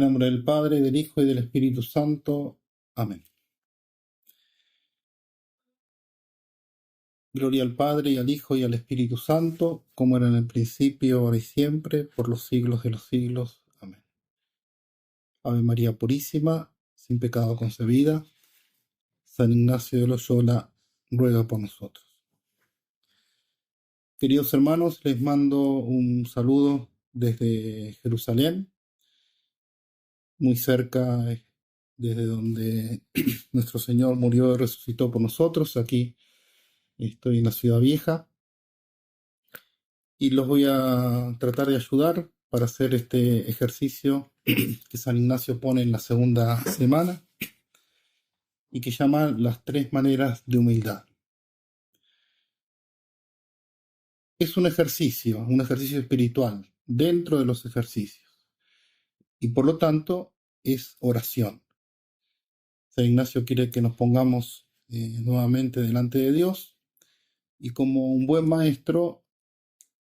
el nombre del Padre, del Hijo y del Espíritu Santo. Amén. Gloria al Padre, y al Hijo, y al Espíritu Santo, como era en el principio, ahora y siempre, por los siglos de los siglos. Amén. Ave María Purísima, sin pecado concebida. San Ignacio de Loyola, ruega por nosotros. Queridos hermanos, les mando un saludo desde Jerusalén, muy cerca desde donde nuestro Señor murió y resucitó por nosotros. Aquí estoy en la Ciudad Vieja y los voy a tratar de ayudar para hacer este ejercicio que San Ignacio pone en la segunda semana y que llama las 3 maneras de humildad. Es un ejercicio espiritual dentro de los ejercicios y por lo tanto es oración. San Ignacio quiere que nos pongamos nuevamente delante de Dios y como un buen maestro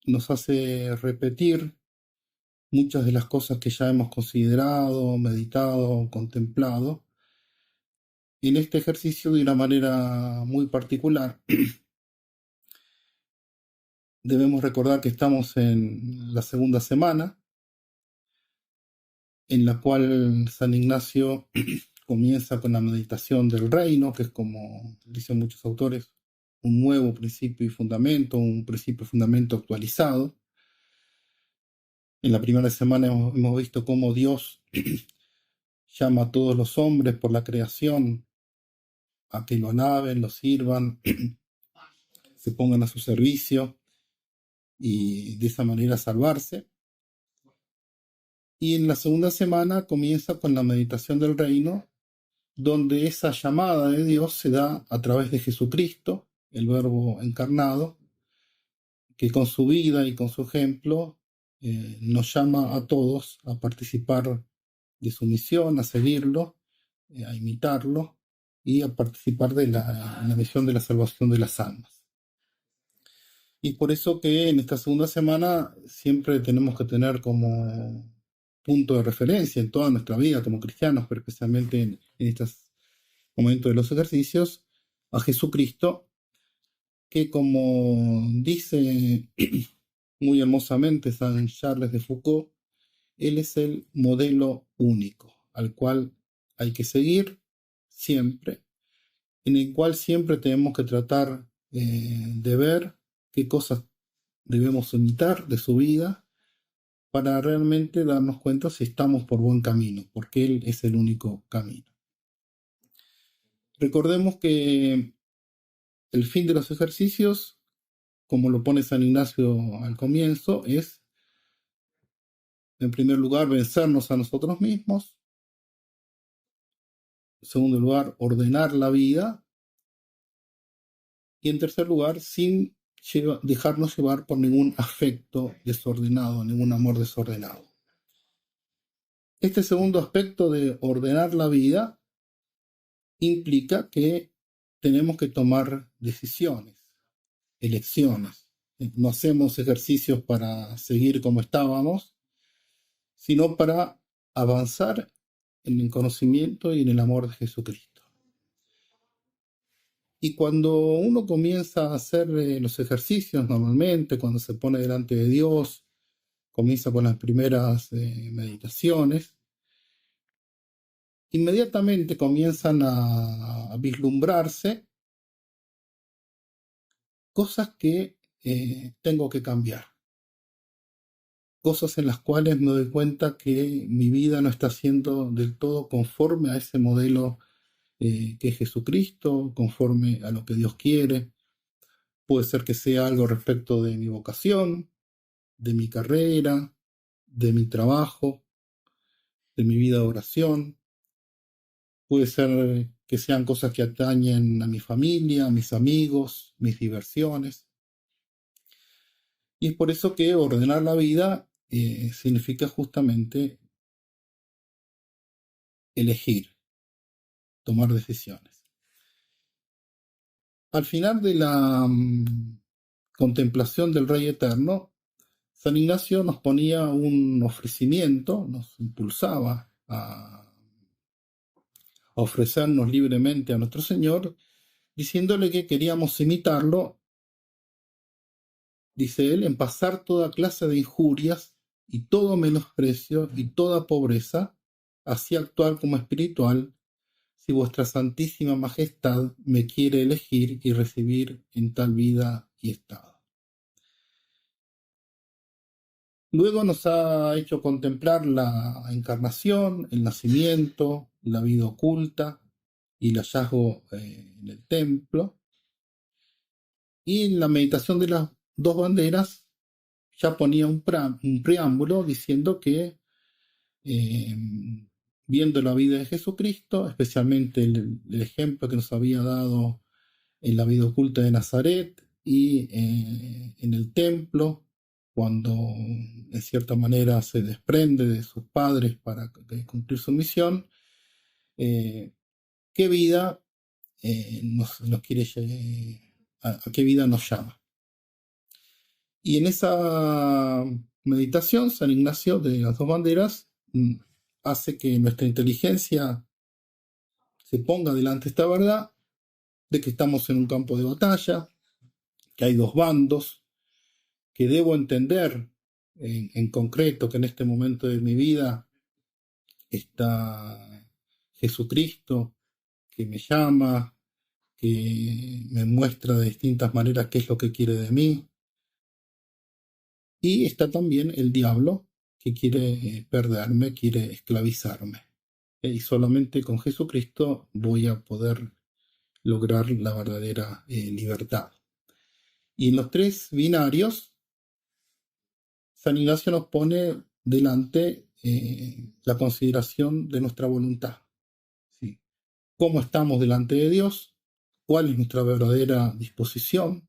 nos hace repetir muchas de las cosas que ya hemos considerado, meditado, contemplado en este ejercicio de una manera muy particular. Debemos recordar que estamos en la segunda semana, en la cual San Ignacio comienza con la meditación del reino, que es, como dicen muchos autores, un nuevo principio y fundamento, un principio y fundamento actualizado. En la primera semana hemos visto cómo Dios llama a todos los hombres por la creación a que lo alaben, lo sirvan, se pongan a su servicio y de esa manera salvarse. Y en la segunda semana comienza con la meditación del reino, donde esa llamada de Dios se da a través de Jesucristo, el Verbo encarnado, que con su vida y con su ejemplo nos llama a todos a participar de su misión, a seguirlo, a imitarlo y a participar de la misión de la salvación de las almas. Y por eso que en esta segunda semana siempre tenemos que tener como punto de referencia en toda nuestra vida como cristianos, pero especialmente en estos momentos de los ejercicios, a Jesucristo, que como dice muy hermosamente San Charles de Foucault, Él es el modelo único al cual hay que seguir siempre, en el cual siempre tenemos que tratar de ver qué cosas debemos imitar de su vida para realmente darnos cuenta si estamos por buen camino, porque Él es el único camino. Recordemos que el fin de los ejercicios, como lo pone San Ignacio al comienzo, es, en primer lugar, vencernos a nosotros mismos. En segundo lugar, ordenar la vida. Y en tercer lugar, sin dejarnos llevar por ningún afecto desordenado, ningún amor desordenado. Este segundo aspecto de ordenar la vida implica que tenemos que tomar decisiones, elecciones. No hacemos ejercicios para seguir como estábamos, sino para avanzar en el conocimiento y en el amor de Jesucristo. Y cuando uno comienza a hacer los ejercicios normalmente, cuando se pone delante de Dios, comienza con las primeras meditaciones, inmediatamente comienzan a vislumbrarse cosas que tengo que cambiar. Cosas en las cuales me doy cuenta que mi vida no está siendo del todo conforme a ese modelo que es Jesucristo, conforme a lo que Dios quiere. Puede ser que sea algo respecto de mi vocación, de mi carrera, de mi trabajo, de mi vida de oración. Puede ser que sean cosas que atañen a mi familia, a mis amigos, mis diversiones. Y es por eso que ordenar la vida significa justamente elegir, tomar decisiones. Al final de la contemplación del Rey Eterno, San Ignacio nos ponía un ofrecimiento, nos impulsaba a ofrecernos libremente a nuestro Señor, diciéndole que queríamos imitarlo, dice él, en pasar toda clase de injurias y todo menosprecio y toda pobreza, así actuar como espiritual, si vuestra Santísima Majestad me quiere elegir y recibir en tal vida y estado. Luego nos ha hecho contemplar la encarnación, el nacimiento, la vida oculta y el hallazgo en el templo. Y en la meditación de las dos banderas ya ponía un preámbulo diciendo que viendo la vida de Jesucristo, especialmente el ejemplo que nos había dado en la vida oculta de Nazaret y en el templo, cuando en cierta manera se desprende de sus padres para cumplir su misión, ¿qué vida nos quiere, a qué vida nos llama? Y en esa meditación, San Ignacio de las dos banderas hace que nuestra inteligencia se ponga delante de esta verdad de que estamos en un campo de batalla, que hay dos bandos, que debo entender en concreto que en este momento de mi vida está Jesucristo, que me llama, que me muestra de distintas maneras qué es lo que quiere de mí. Y está también el diablo, que quiere perderme, quiere esclavizarme. Y solamente con Jesucristo voy a poder lograr la verdadera libertad. Y en los tres binarios, San Ignacio nos pone delante la consideración de nuestra voluntad. ¿Sí? ¿Cómo estamos delante de Dios? ¿Cuál es nuestra verdadera disposición?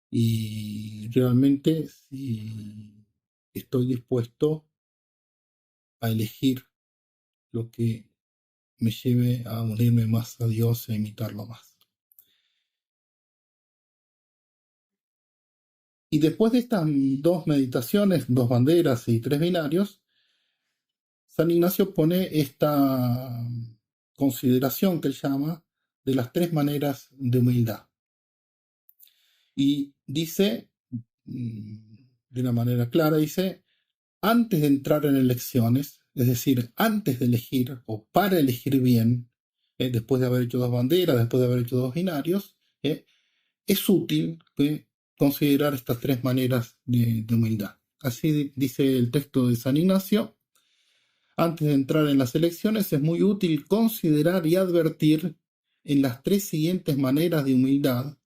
Y realmente si estoy dispuesto a elegir lo que me lleve a unirme más a Dios e imitarlo más. Y después de estas dos meditaciones, dos banderas y tres binarios, San Ignacio pone esta consideración que él llama de las tres maneras de humildad. Y dice, de una manera clara, dice, antes de entrar en elecciones, es decir, antes de elegir o para elegir bien, después de haber hecho dos banderas, después de haber hecho dos binarios, es útil considerar estas tres maneras de humildad. Así dice el texto de San Ignacio. Antes de entrar en las elecciones es muy útil considerar y advertir en las tres siguientes maneras de humildad,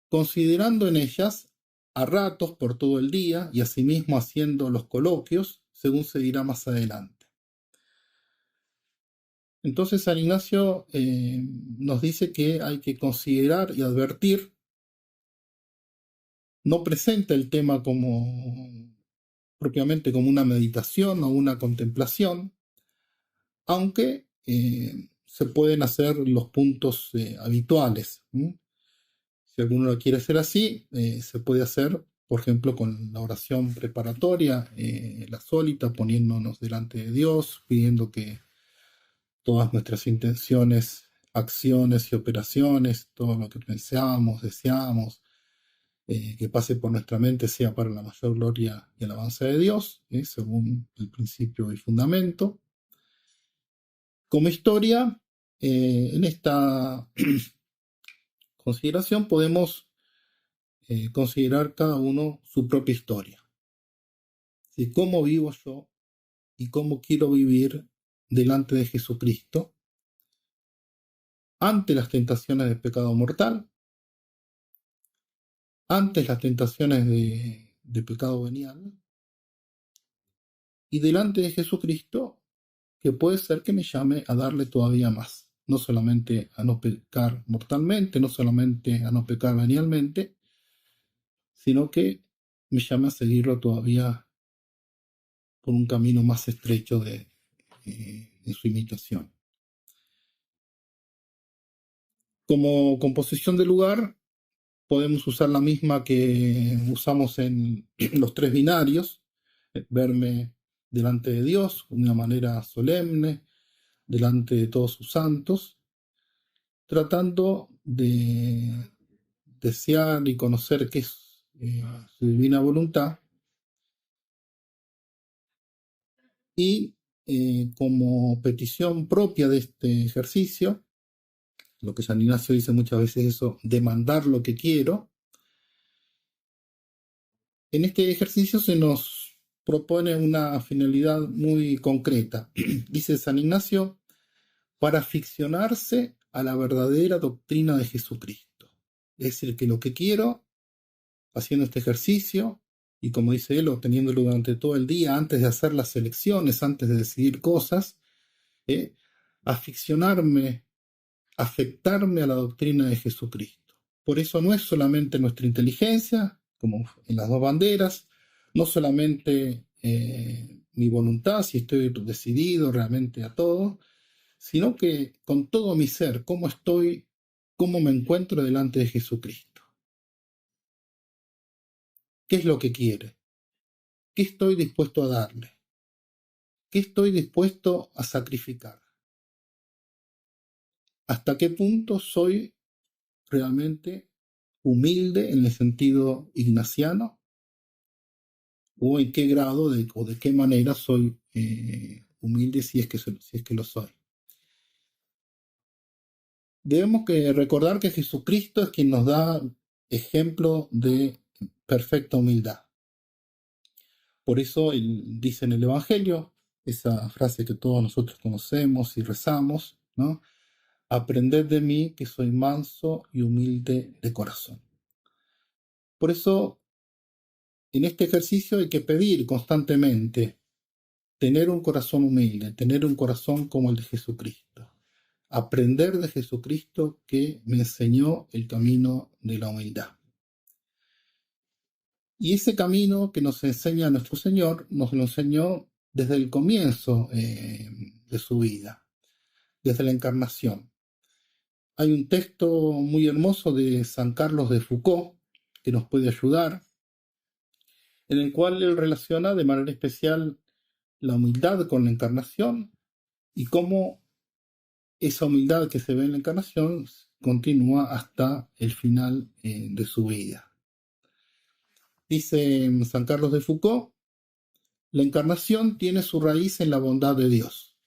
considerando en ellas a ratos por todo el día y asimismo haciendo los coloquios, según se dirá más adelante. Entonces San Ignacio nos dice que hay que considerar y advertir. No presenta el tema propiamente como una meditación o una contemplación, aunque se pueden hacer los puntos habituales. Si alguno lo quiere hacer así, se puede hacer, por ejemplo, con la oración preparatoria, la sólita, poniéndonos delante de Dios, pidiendo que todas nuestras intenciones, acciones y operaciones, todo lo que pensamos, deseamos, que pase por nuestra mente sea para la mayor gloria y alabanza de Dios, según el principio y fundamento. Como historia, en esta consideración podemos considerar cada uno su propia historia. ¿Sí? ¿Cómo vivo yo y cómo quiero vivir delante de Jesucristo ante las tentaciones del pecado mortal, ante las tentaciones de pecado venial y delante de Jesucristo, que puede ser que me llame a darle todavía más? No solamente a no pecar mortalmente, no solamente a no pecar venialmente, sino que me llame a seguirlo todavía por un camino más estrecho de su imitación. Como composición de lugar, podemos usar la misma que usamos en los tres binarios, verme delante de Dios de una manera solemne, delante de todos sus santos, tratando de desear y conocer qué es su divina voluntad, y como petición propia de este ejercicio, lo que San Ignacio dice muchas veces eso, demandar lo que quiero. En este ejercicio se nos propone una finalidad muy concreta. Dice San Ignacio, para aficionarse a la verdadera doctrina de Jesucristo. Es decir, que lo que quiero, haciendo este ejercicio, y como dice él, obteniéndolo durante todo el día, antes de hacer las elecciones, antes de decidir cosas, aficionarme, afectarme a la doctrina de Jesucristo. Por eso no es solamente nuestra inteligencia, como en las dos banderas, no solamente mi voluntad, si estoy decidido realmente a todo, sino que con todo mi ser, cómo estoy, cómo me encuentro delante de Jesucristo. ¿Qué es lo que quiere? ¿Qué estoy dispuesto a darle? ¿Qué estoy dispuesto a sacrificar? ¿Hasta qué punto soy realmente humilde en el sentido ignaciano? ¿O en qué grado o de qué manera soy humilde si es que lo soy? Debemos recordar que Jesucristo es quien nos da ejemplo de perfecta humildad. Por eso él dice en el Evangelio, esa frase que todos nosotros conocemos y rezamos, ¿no? Aprended de mí que soy manso y humilde de corazón. Por eso, en este ejercicio hay que pedir constantemente tener un corazón humilde, tener un corazón como el de Jesucristo. Aprender de Jesucristo que me enseñó el camino de la humildad. Y ese camino que nos enseña nuestro Señor, nos lo enseñó desde el comienzo de su vida, desde la encarnación. Hay un texto muy hermoso de San Carlos de Foucault que nos puede ayudar, en el cual él relaciona de manera especial la humildad con la encarnación y cómo esa humildad que se ve en la encarnación continúa hasta el final de su vida. Dice San Carlos de Foucault, la encarnación tiene su raíz en la bondad de Dios.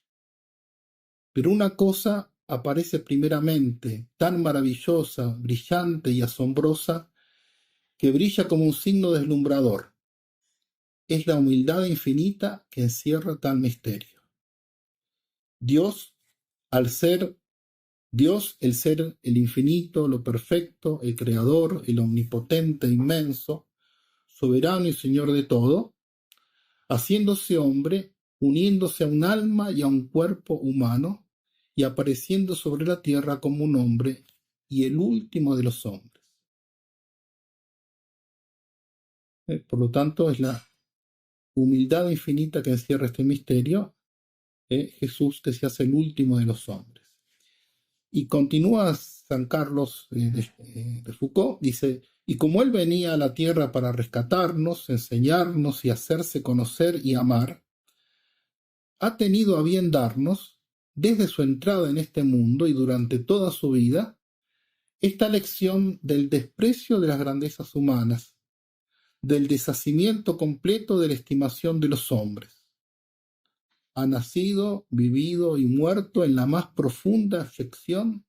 Pero una cosa aparece primeramente tan maravillosa, brillante y asombrosa que brilla como un signo deslumbrador. Es la humildad infinita que encierra tal misterio. Dios, al ser Dios, el ser, el infinito, lo perfecto, el creador, el omnipotente, inmenso, soberano y señor de todo, haciéndose hombre, uniéndose a un alma y a un cuerpo humano, y apareciendo sobre la tierra como un hombre y el último de los hombres. Por lo tanto, es la humildad infinita que encierra este misterio, Jesús que se hace el último de los hombres. Y continúa San Carlos de Foucault, dice, y como él venía a la tierra para rescatarnos, enseñarnos y hacerse conocer y amar, ha tenido a bien darnos, desde su entrada en este mundo y durante toda su vida, esta lección del desprecio de las grandezas humanas, del deshacimiento completo de la estimación de los hombres. Ha nacido, vivido y muerto en la más profunda aflicción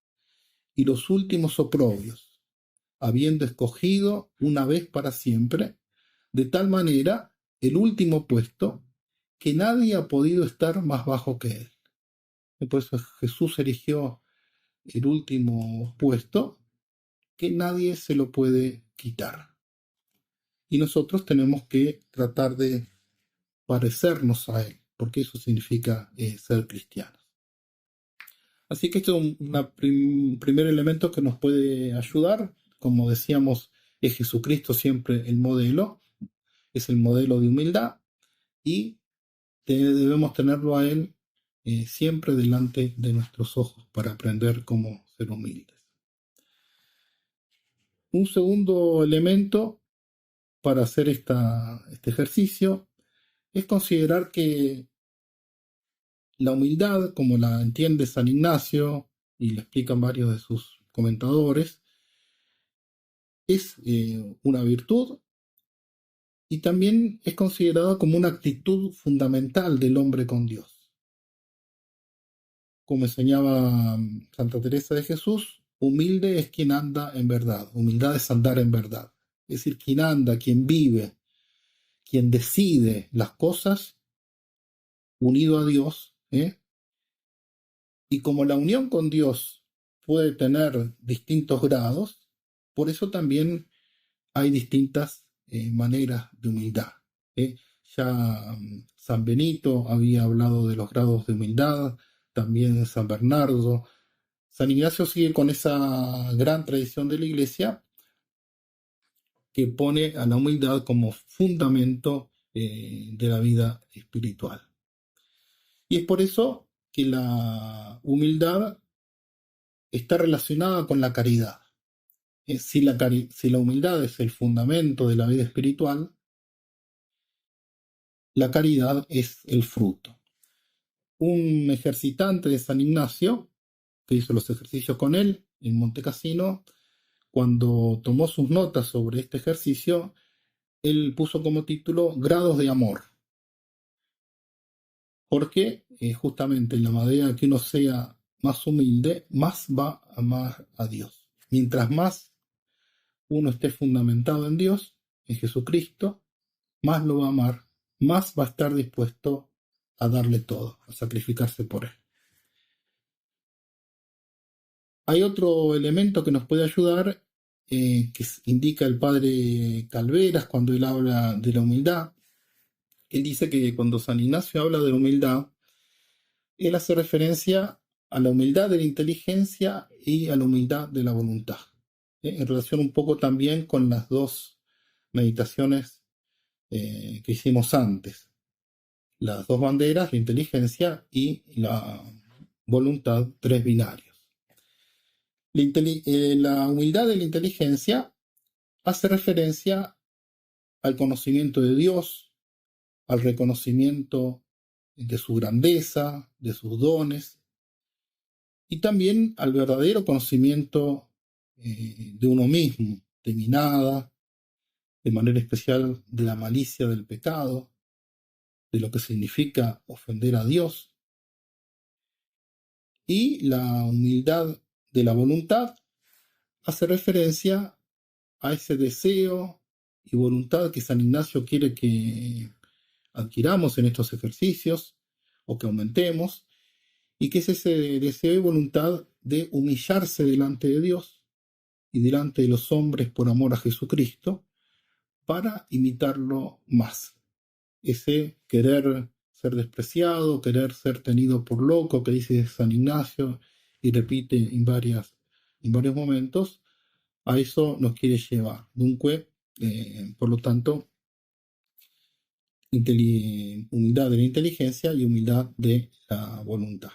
y los últimos oprobios, habiendo escogido una vez para siempre, de tal manera, el último puesto, que nadie ha podido estar más bajo que él. Y por eso Jesús eligió el último puesto, que nadie se lo puede quitar. Y nosotros tenemos que tratar de parecernos a él, porque eso significa ser cristianos. Así que esto es un primer elemento que nos puede ayudar. Como decíamos, es Jesucristo siempre el modelo, es el modelo de humildad y debemos tenerlo a Él siempre delante de nuestros ojos para aprender cómo ser humildes. Un segundo elemento para hacer este ejercicio es considerar que la humildad, como la entiende San Ignacio, y le explican varios de sus comentadores, es una virtud y también es considerada como una actitud fundamental del hombre con Dios. Como enseñaba Santa Teresa de Jesús, humilde es quien anda en verdad, humildad es andar en verdad. Es decir, quien anda, quien vive, quien decide las cosas unido a Dios, y como la unión con Dios puede tener distintos grados, por eso también hay distintas maneras de humildad. Ya San Benito había hablado de los grados de humildad, también San Bernardo. San Ignacio sigue con esa gran tradición de la Iglesia que pone a la humildad como fundamento de la vida espiritual. Y es por eso que humildad está relacionada con la caridad. Si la humildad es el fundamento de la vida espiritual, la caridad es el fruto. Un ejercitante de San Ignacio, que hizo los ejercicios con él en Monte Cassino, cuando tomó sus notas sobre este ejercicio, él puso como título Grados de Amor. Porque justamente en la medida que uno sea más humilde, más va a amar a Dios. Mientras más uno esté fundamentado en Dios, en Jesucristo, más lo va a amar, más va a estar dispuesto a darle todo, a sacrificarse por él. Hay otro elemento que nos puede ayudar, que indica el padre Calveras cuando él habla de la humildad. Él dice que cuando San Ignacio habla de la humildad, él hace referencia a la humildad de la inteligencia y a la humildad de la voluntad, en relación un poco también con las dos meditaciones que hicimos antes. Las dos banderas, la inteligencia y la voluntad, tres binarios. La humildad de la inteligencia hace referencia al conocimiento de Dios, al reconocimiento de su grandeza, de sus dones, y también al verdadero conocimiento de uno mismo, de mi nada, de manera especial de la malicia del pecado, de lo que significa ofender a Dios. Y la humildad de la voluntad hace referencia a ese deseo y voluntad que San Ignacio quiere que adquiramos en estos ejercicios o que aumentemos, y que es ese deseo y voluntad de humillarse delante de Dios y delante de los hombres por amor a Jesucristo para imitarlo más. Ese querer ser despreciado, querer ser tenido por loco, que dice San Ignacio y repite en varios momentos, a eso nos quiere llevar. Dunque, por lo tanto, humildad de la inteligencia y humildad de la voluntad.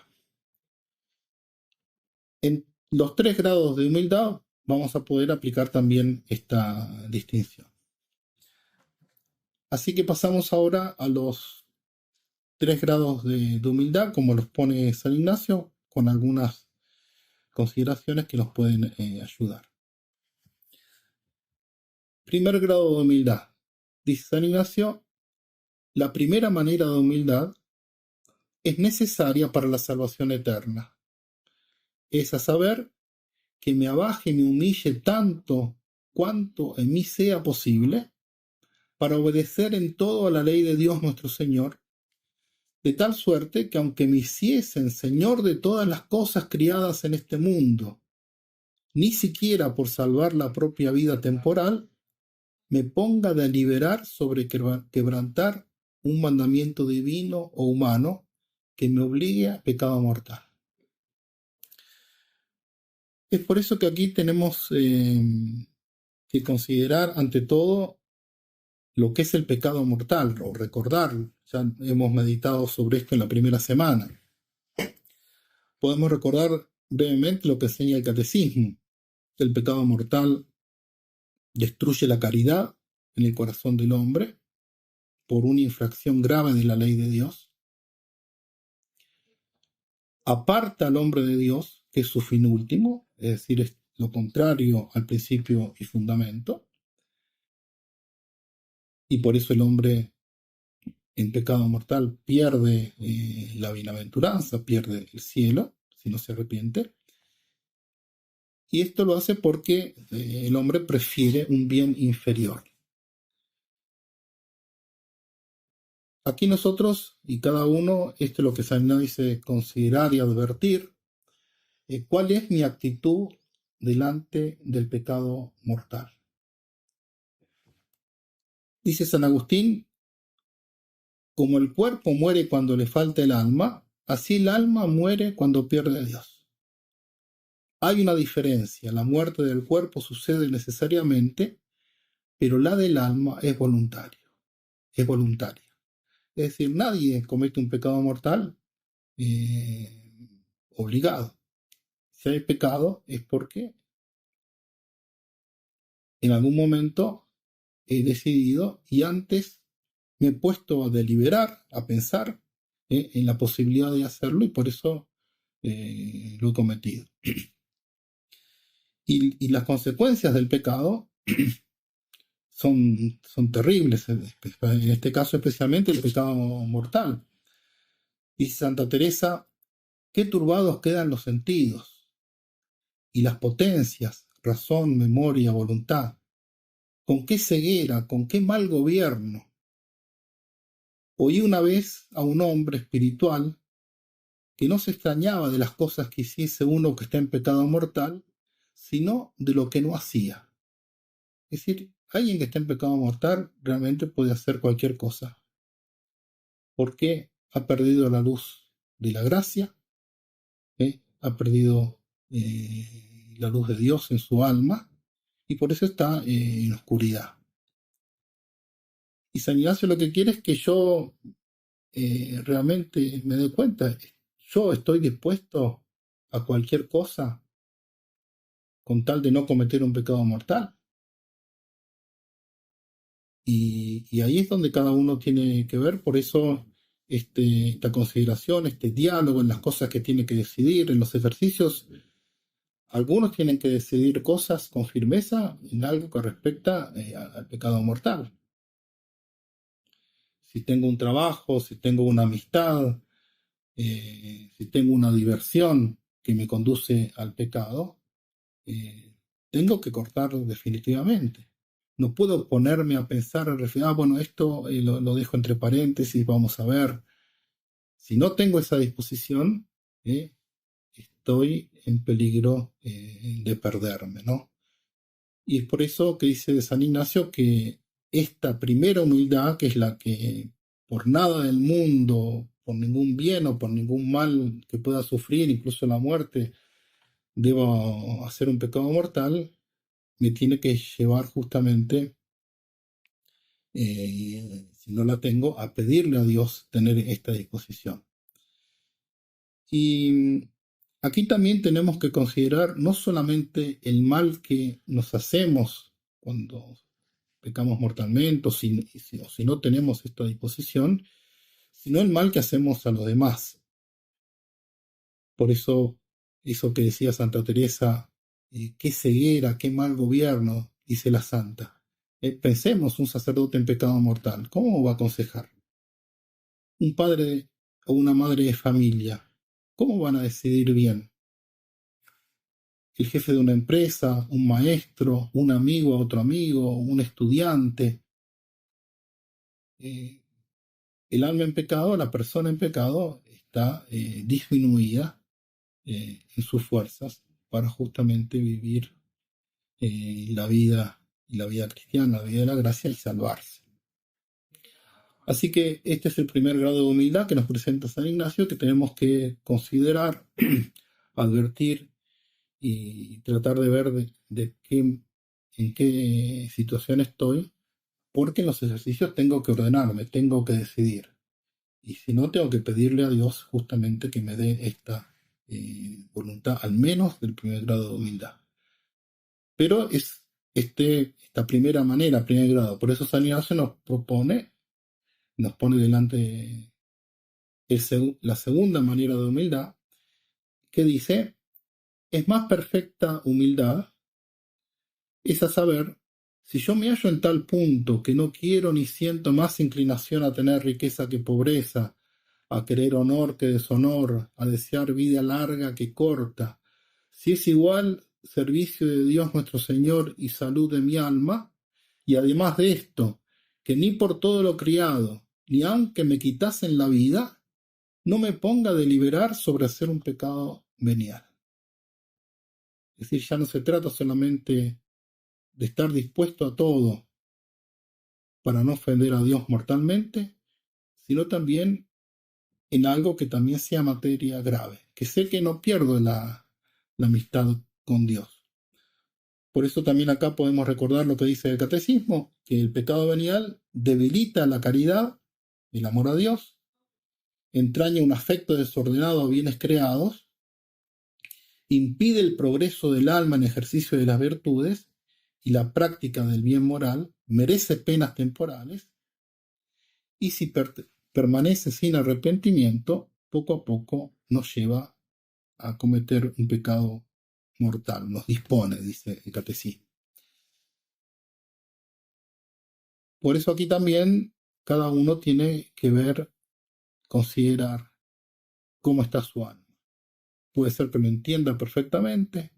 En los tres grados de humildad vamos a poder aplicar también esta distinción. Así que pasamos ahora a los tres grados de humildad, como los pone San Ignacio, con algunas consideraciones que nos pueden ayudar. Primer grado de humildad. Dice San Ignacio, la primera manera de humildad es necesaria para la salvación eterna. Es a saber, que me abaje y me humille tanto cuanto en mí sea posible, para obedecer en todo a la ley de Dios nuestro Señor, de tal suerte que aunque me hiciesen Señor de todas las cosas criadas en este mundo, ni siquiera por salvar la propia vida temporal, me ponga a deliberar sobre quebrantar un mandamiento divino o humano que me obligue a pecado mortal. Es por eso que aquí tenemos que considerar ante todo lo que es el pecado mortal, o recordarlo. Ya hemos meditado sobre esto en la primera semana. Podemos recordar brevemente lo que enseña el catecismo. El pecado mortal destruye la caridad en el corazón del hombre, por una infracción grave de la ley de Dios, aparta al hombre de Dios, que es su fin último, es decir, es lo contrario al principio y fundamento, y por eso el hombre en pecado mortal pierde la bienaventuranza, pierde el cielo, si no se arrepiente. Y esto lo hace porque el hombre prefiere un bien inferior. Aquí nosotros y cada uno, esto es lo que San Ignacio dice, considerar y advertir cuál es mi actitud delante del pecado mortal. Dice San Agustín, como el cuerpo muere cuando le falta el alma, así el alma muere cuando pierde a Dios. Hay una diferencia, la muerte del cuerpo sucede necesariamente, pero la del alma es voluntaria. Es decir, nadie comete un pecado mortal obligado. Si hay pecado es porque en algún momento he decidido y antes me he puesto a deliberar, a pensar en la posibilidad de hacerlo y por eso lo he cometido. Y las consecuencias del pecado son terribles, en este caso especialmente el pecado mortal. Dice Santa Teresa, qué turbados quedan los sentidos y las potencias, razón, memoria, voluntad, con qué ceguera, con qué mal gobierno. Oí una vez a un hombre espiritual que no se extrañaba de las cosas que hiciese uno que está en pecado mortal, sino de lo que no hacía. Es decir, alguien que está en pecado mortal realmente puede hacer cualquier cosa, porque ha perdido la luz de la gracia, ha perdido la luz de Dios en su alma, y por eso está en oscuridad. Y San Ignacio lo que quiere es que yo realmente me dé cuenta, yo estoy dispuesto a cualquier cosa con tal de no cometer un pecado mortal. Y ahí es donde cada uno tiene que ver, por eso esta consideración, este diálogo en las cosas que tiene que decidir, en los ejercicios. Algunos tienen que decidir cosas con firmeza en algo que respecta al pecado mortal. Si tengo un trabajo, si tengo una amistad, si tengo una diversión que me conduce al pecado, tengo que cortarlo definitivamente. No puedo ponerme a pensar, bueno, esto lo dejo entre paréntesis, vamos a ver. Si no tengo esa disposición, estoy en peligro de perderme, ¿no? Y es por eso que dice de San Ignacio que esta primera humildad, que es la que por nada del mundo, por ningún bien o por ningún mal que pueda sufrir, incluso la muerte, debo hacer un pecado mortal, me tiene que llevar justamente, si no la tengo, a pedirle a Dios tener esta disposición. Y aquí también tenemos que considerar no solamente el mal que nos hacemos cuando pecamos mortalmente o si no tenemos esta disposición, sino el mal que hacemos a los demás. Por eso que decía Santa Teresa, qué ceguera, qué mal gobierno, dice la santa. Pensemos, un sacerdote en pecado mortal, ¿cómo va a aconsejar? Un padre o una madre de familia, ¿cómo van a decidir bien? El jefe de una empresa, un maestro, un amigo a otro amigo, un estudiante. El alma en pecado, la persona en pecado, está disminuida en sus fuerzas para justamente vivir la vida cristiana, la vida de la gracia y salvarse. Así que este es el primer grado de humildad que nos presenta San Ignacio, que tenemos que considerar, advertir y tratar de ver en qué situación estoy, porque en los ejercicios tengo que ordenarme, tengo que decidir. Y si no, tengo que pedirle a Dios justamente que me dé esta voluntad, al menos del primer grado de humildad. Pero es esta primera manera, primer grado. Por eso San Ignacio nos propone nos pone delante la segunda manera de humildad, que dice, es más perfecta humildad, es a saber, si yo me hallo en tal punto que no quiero ni siento más inclinación a tener riqueza que pobreza, a querer honor que deshonor, a desear vida larga que corta, si es igual servicio de Dios nuestro Señor y salud de mi alma, y además de esto, que ni por todo lo criado, ni aunque me quitasen la vida, no me ponga a deliberar sobre hacer un pecado venial. Es decir, ya no se trata solamente de estar dispuesto a todo para no ofender a Dios mortalmente, sino también en algo que también sea materia grave, que sé que no pierdo la amistad con Dios. Por eso también acá podemos recordar lo que dice el catecismo, que el pecado venial debilita la caridad, el amor a Dios, entraña un afecto desordenado a bienes creados, impide el progreso del alma en ejercicio de las virtudes y la práctica del bien moral, merece penas temporales, y si permanece sin arrepentimiento, poco a poco nos lleva a cometer un pecado mortal, nos dispone, dice el catecismo. Por eso aquí también cada uno tiene que ver, considerar cómo está su alma. Puede ser que lo entienda perfectamente,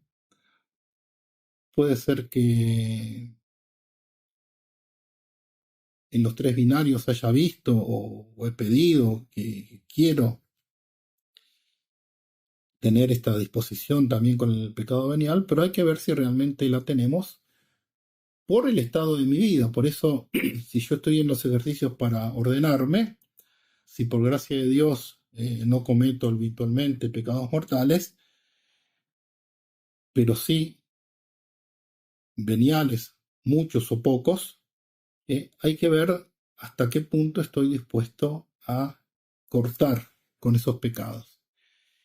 puede ser que en los tres binarios haya visto o he pedido que quiero tener esta disposición también con el pecado venial, pero hay que ver si realmente la tenemos por el estado de mi vida. Por eso, si yo estoy en los ejercicios para ordenarme, si por gracia de Dios no cometo habitualmente pecados mortales, pero sí veniales, muchos o pocos, hay que ver hasta qué punto estoy dispuesto a cortar con esos pecados.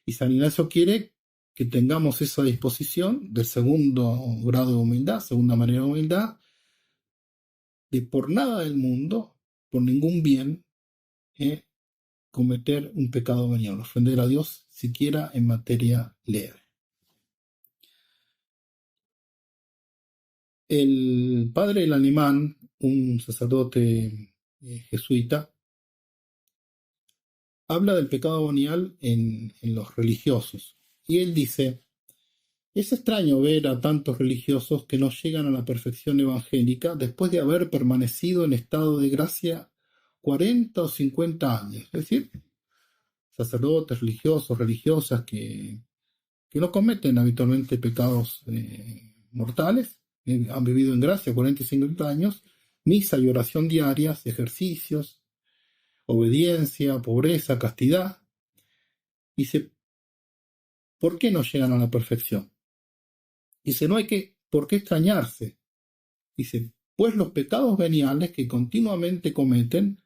Y San Ignacio quiere que tengamos esa disposición del segundo grado de humildad, segunda manera de humildad, de por nada del mundo, por ningún bien, cometer un pecado venial, ofender a Dios siquiera en materia leve. El padre del alemán, un sacerdote jesuita, habla del pecado venial en los religiosos. Y él dice, es extraño ver a tantos religiosos que no llegan a la perfección evangélica después de haber permanecido en estado de gracia 40 o 50 años. Es decir, sacerdotes, religiosos, religiosas que no cometen habitualmente pecados mortales, han vivido en gracia 40 y 50 años, misa y oración diarias, ejercicios, obediencia, pobreza, castidad. Dice, ¿por qué no llegan a la perfección? Dice, no hay por qué extrañarse. Dice, pues los pecados veniales que continuamente cometen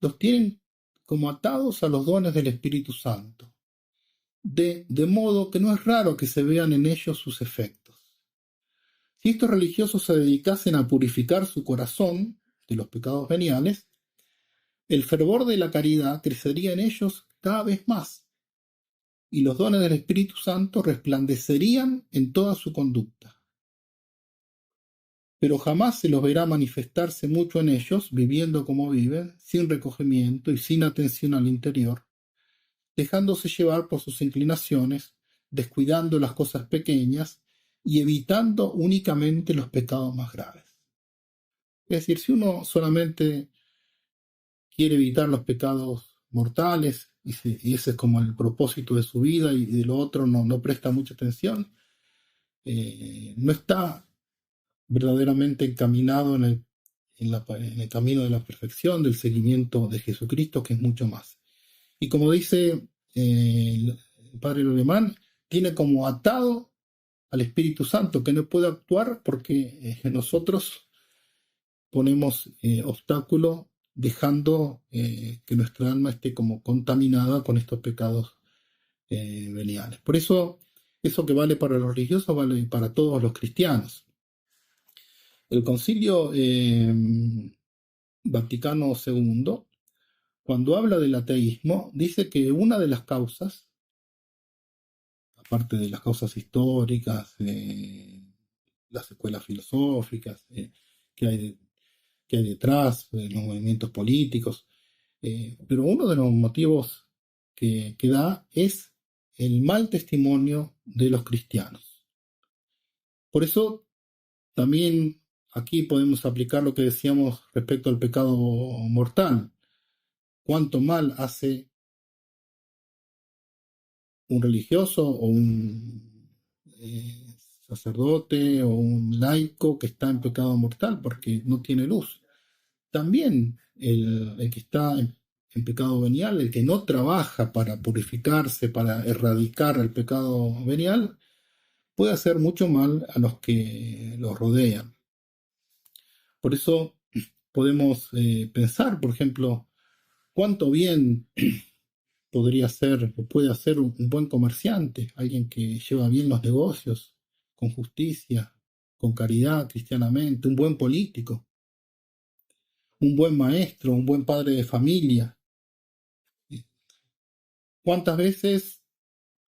los tienen como atados a los dones del Espíritu Santo, de modo que no es raro que se vean en ellos sus efectos. Si estos religiosos se dedicasen a purificar su corazón de los pecados veniales, el fervor de la caridad crecería en ellos cada vez más, y los dones del Espíritu Santo resplandecerían en toda su conducta. Pero jamás se los verá manifestarse mucho en ellos, viviendo como viven, sin recogimiento y sin atención al interior, dejándose llevar por sus inclinaciones, descuidando las cosas pequeñas y evitando únicamente los pecados más graves. Es decir, si uno solamente quiere evitar los pecados mortales, y ese es como el propósito de su vida, y de lo otro no presta mucha atención, no está verdaderamente encaminado en el camino de la perfección, del seguimiento de Jesucristo, que es mucho más. Y como dice el padre alemán, tiene como atado al Espíritu Santo, que no puede actuar porque nosotros ponemos obstáculo dejando que nuestra alma esté como contaminada con estos pecados veniales. Por eso que vale para los religiosos vale para todos los cristianos. El concilio Vaticano II, cuando habla del ateísmo, dice que una de las causas, aparte de las causas históricas, las escuelas filosóficas que, hay, que hay detrás, los movimientos políticos, pero uno de los motivos que da es el mal testimonio de los cristianos. Por eso también aquí podemos aplicar lo que decíamos respecto al pecado mortal. ¿Cuánto mal hace un religioso o un sacerdote o un laico que está en pecado mortal porque no tiene luz? También el que está en pecado venial, el que no trabaja para purificarse, para erradicar el pecado venial, puede hacer mucho mal a los que los rodean. Por eso podemos pensar, por ejemplo, cuánto bien podría ser o puede hacer un buen comerciante, alguien que lleva bien los negocios, con justicia, con caridad, cristianamente, un buen político, un buen maestro, un buen padre de familia. ¿Cuántas veces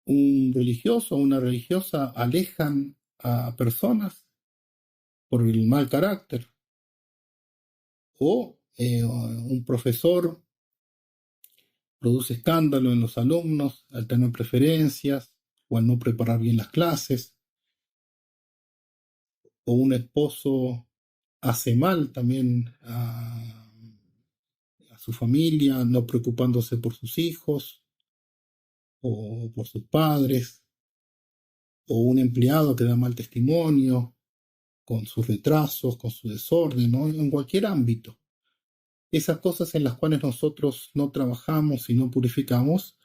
un religioso o una religiosa alejan a personas por el mal carácter? O un profesor produce escándalo en los alumnos al tener preferencias o al no preparar bien las clases, o un esposo hace mal también a su familia, no preocupándose por sus hijos o por sus padres, o un empleado que da mal testimonio con sus retrasos, con su desorden, ¿no? En cualquier ámbito. Esas cosas en las cuales nosotros no trabajamos y no purificamos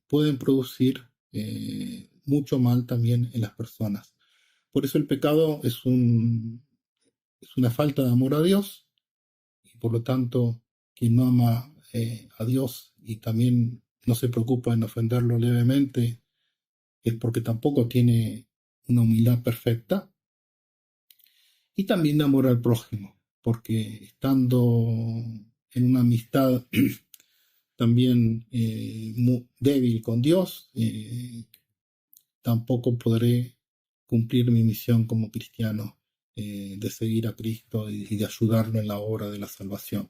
pueden producir mucho mal también en las personas. Por eso el pecado es una falta de amor a Dios, y por lo tanto quien no ama a Dios y también no se preocupa en ofenderlo levemente es porque tampoco tiene una humildad perfecta, y también de amor al prójimo, porque estando en una amistad también débil con Dios, tampoco podré cumplir mi misión como cristiano de seguir a Cristo y de ayudarlo en la obra de la salvación.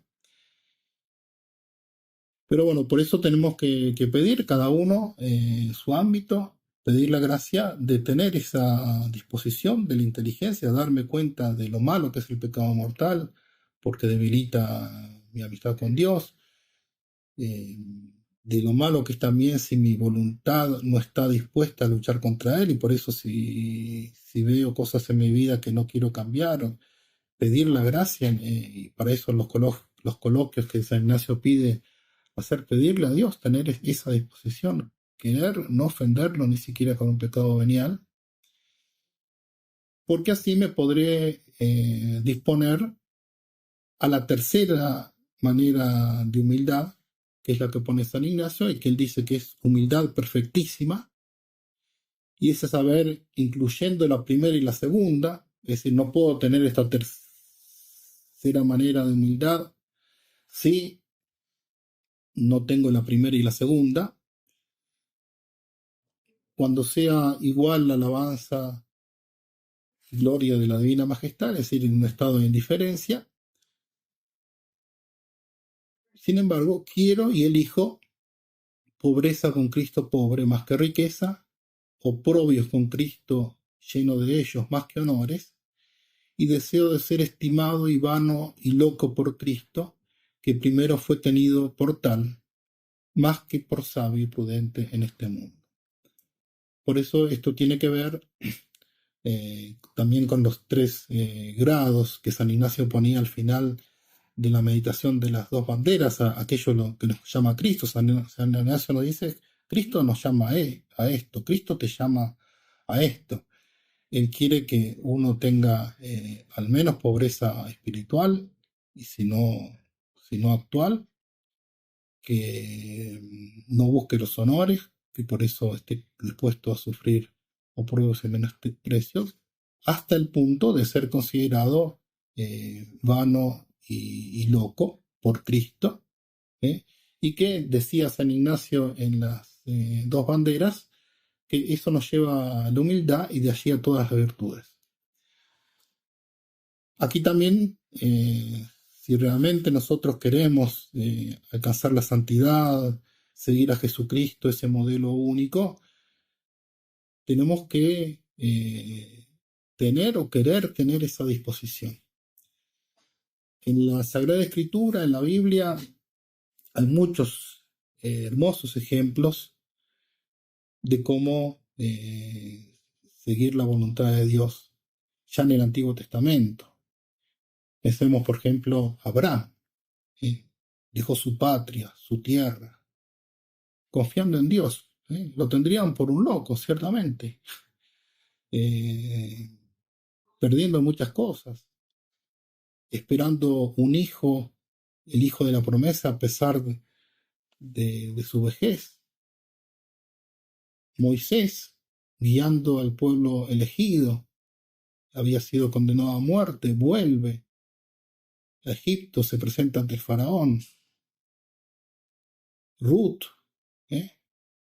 Pero bueno, por eso tenemos que pedir cada uno su ámbito, pedir la gracia de tener esa disposición de la inteligencia, darme cuenta de lo malo que es el pecado mortal, porque debilita mi amistad con Dios, eh, de lo malo que es también si mi voluntad no está dispuesta a luchar contra Él, y por eso si veo cosas en mi vida que no quiero cambiar, pedir la gracia, y para eso los coloquios que San Ignacio pide, pedirle a Dios, tener esa disposición, querer no ofenderlo ni siquiera con un pecado venial, porque así me podré disponer a la tercera manera de humildad, que es la que pone San Ignacio, y que él dice que es humildad perfectísima, y ese saber incluyendo la primera y la segunda, es decir, no puedo tener esta tercera manera de humildad si no tengo la primera y la segunda. Cuando sea igual la alabanza y gloria de la Divina Majestad, es decir, en un estado de indiferencia, sin embargo, quiero y elijo pobreza con Cristo pobre más que riqueza, oprobios con Cristo lleno de ellos más que honores, y deseo de ser estimado y vano y loco por Cristo, que primero fue tenido por tal, más que por sabio y prudente en este mundo. Por eso esto tiene que ver también con los 3 grados que San Ignacio ponía al final de la meditación de las 2 banderas, aquello que nos llama Cristo. San Ignacio nos dice, Cristo nos llama a esto, Cristo te llama a esto. Él quiere que uno tenga al menos pobreza espiritual, y si no actual, que no busque los honores, que por eso esté dispuesto a sufrir oprobios y menosprecios, hasta el punto de ser considerado vano y loco por Cristo, y que decía San Ignacio en las dos banderas, que eso nos lleva a la humildad y de allí a todas las virtudes. Aquí también, si realmente nosotros queremos alcanzar la santidad, seguir a Jesucristo, ese modelo único, tenemos que tener o querer tener esa disposición. En la Sagrada Escritura, en la Biblia, hay muchos hermosos ejemplos de cómo seguir la voluntad de Dios ya en el Antiguo Testamento. Pensemos, por ejemplo, Abraham. Dejó su patria, su tierra, confiando en Dios. Lo tendrían por un loco, ciertamente, perdiendo muchas cosas, esperando un hijo, el hijo de la promesa, a pesar de su vejez. Moisés, guiando al pueblo elegido, había sido condenado a muerte, vuelve a Egipto, se presenta ante el faraón. Ruth,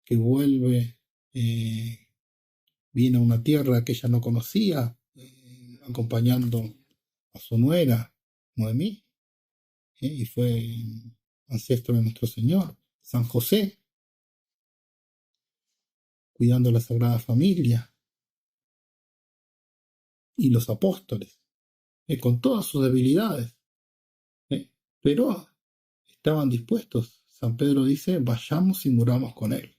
que vuelve, viene a una tierra que ella no conocía, acompañando a su nuera, Noemí, y fue ancestro de nuestro Señor. San José, cuidando la Sagrada Familia, y los apóstoles, con todas sus debilidades, pero estaban dispuestos. San Pedro dice, vayamos y muramos con él.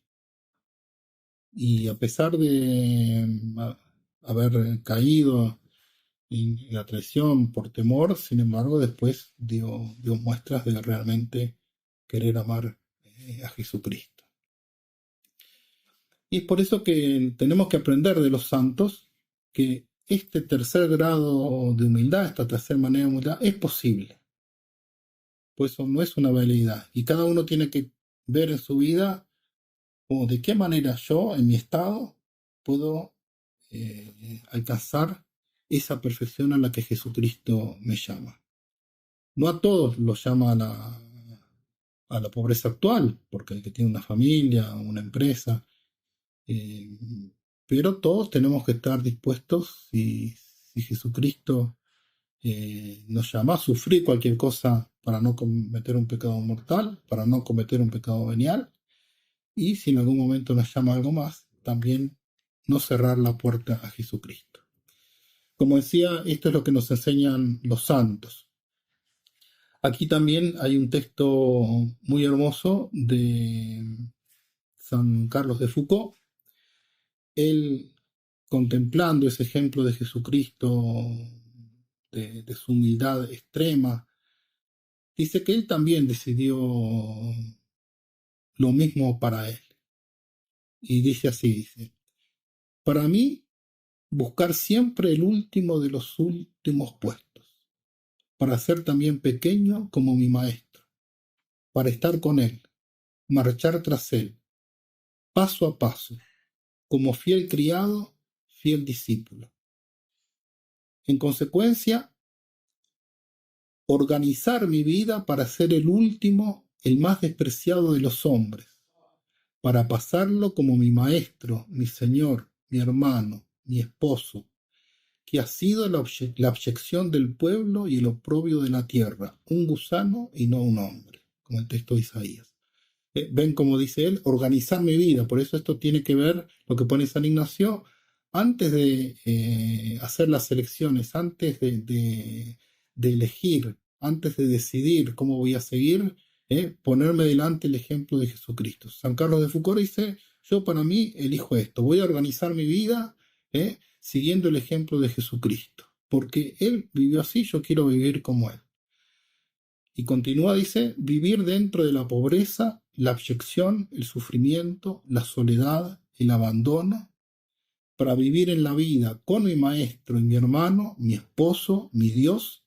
Y a pesar de haber caído en la traición por temor, sin embargo, después dio muestras de realmente querer amar a Jesucristo. Y es por eso que tenemos que aprender de los santos que este tercer grado de humildad, esta tercera manera de humildad, es posible. Pues eso no es una habilidad. Y cada uno tiene que ver en su vida de qué manera yo, en mi estado, puedo alcanzar esa perfección a la que Jesucristo me llama. No a todos los llama a la pobreza actual, porque el que tiene una familia, una empresa, pero todos tenemos que estar dispuestos, si Jesucristo nos llama a sufrir cualquier cosa para no cometer un pecado mortal, para no cometer un pecado venial, y si en algún momento nos llama algo más, también no cerrar la puerta a Jesucristo. Como decía, esto es lo que nos enseñan los santos. Aquí también hay un texto muy hermoso de San Carlos de Foucauld. Él, contemplando ese ejemplo de Jesucristo, de su humildad extrema, dice que él también decidió lo mismo para él. Y dice así, dice, para mí, buscar siempre el último de los últimos puestos, para ser también pequeño como mi maestro, para estar con él, marchar tras él, paso a paso, como fiel criado, fiel discípulo. En consecuencia, organizar mi vida para ser el último, el más despreciado de los hombres, para pasarlo como mi maestro, mi señor, mi hermano, mi esposo, que ha sido la abyección del pueblo y el oprobio de la tierra, un gusano y no un hombre, como el texto de Isaías. Ven como dice él, organizar mi vida, por eso esto tiene que ver, lo que pone San Ignacio, antes de hacer las elecciones, antes de elegir, antes de decidir cómo voy a seguir, ponerme delante el ejemplo de Jesucristo. San Carlos de Foucauld dice, yo para mí elijo esto, voy a organizar mi vida siguiendo el ejemplo de Jesucristo, porque él vivió así, yo quiero vivir como él. Y continúa, dice, vivir dentro de la pobreza, la abyección, el sufrimiento, la soledad, el abandono, para vivir en la vida con mi maestro y mi hermano, mi esposo, mi Dios,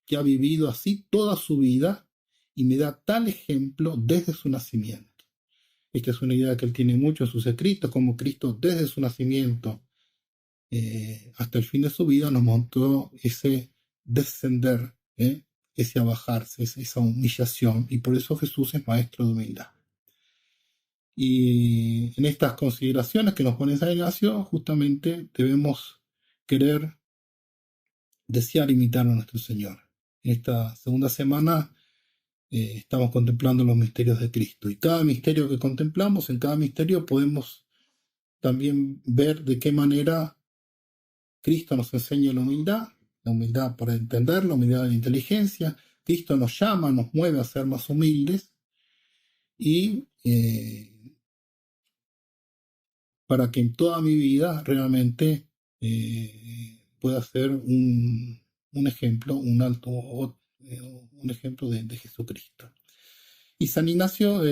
que ha vivido así toda su vida y me da tal ejemplo desde su nacimiento. Esta es una idea que él tiene mucho en sus escritos, como Cristo desde su nacimiento hasta el fin de su vida nos mostró ese descender ese abajarse, esa humillación, y por eso Jesús es maestro de humildad. Y en estas consideraciones que nos pone San Ignacio, justamente debemos querer, desear imitar a nuestro Señor. En esta segunda semana estamos contemplando los misterios de Cristo, y cada misterio que contemplamos, en cada misterio podemos también ver de qué manera Cristo nos enseña la humildad para entender, la humildad de la inteligencia. Cristo nos llama, nos mueve a ser más humildes, y para que en toda mi vida realmente pueda ser un ejemplo, un ejemplo de Jesucristo. Y San Ignacio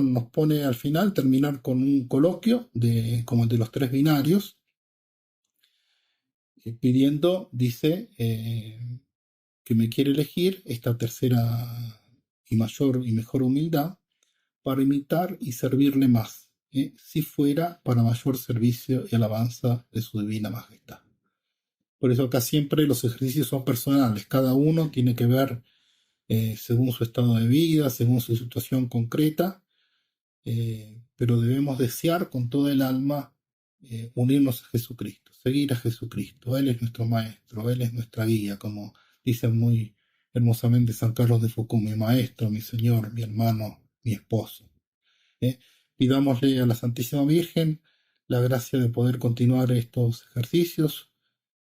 nos pone al final terminar con un coloquio como el de los tres binarios, pidiendo, dice, que me quiere elegir esta tercera y mayor y mejor humildad para imitar y servirle más, si fuera para mayor servicio y alabanza de su divina majestad. Por eso acá siempre los ejercicios son personales, cada uno tiene que ver según su estado de vida, según su situación concreta, pero debemos desear con toda el alma unirnos a Jesucristo, seguir a Jesucristo. Él es nuestro maestro, Él es nuestra guía, como dice muy hermosamente San Carlos de Foucault: mi maestro, mi Señor, mi hermano, mi esposo. Pidámosle a la Santísima Virgen la gracia de poder continuar estos ejercicios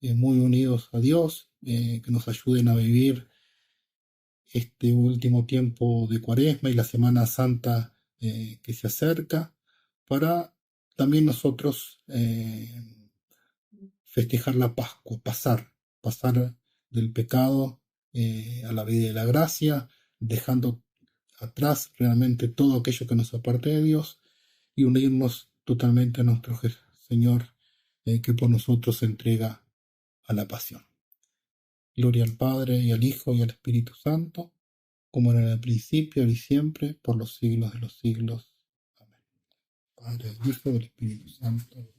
muy unidos a Dios, que nos ayuden a vivir este último tiempo de Cuaresma y la Semana Santa que se acerca, para también nosotros festejar la Pascua, pasar del pecado a la vida de la gracia, dejando atrás realmente todo aquello que nos aparte de Dios, y unirnos totalmente a nuestro Señor, que por nosotros se entrega a la pasión. Gloria al Padre, y al Hijo, y al Espíritu Santo, como era en el principio, ahora y siempre, por los siglos de los siglos. Amén. Padre, del Hijo, del Espíritu Santo.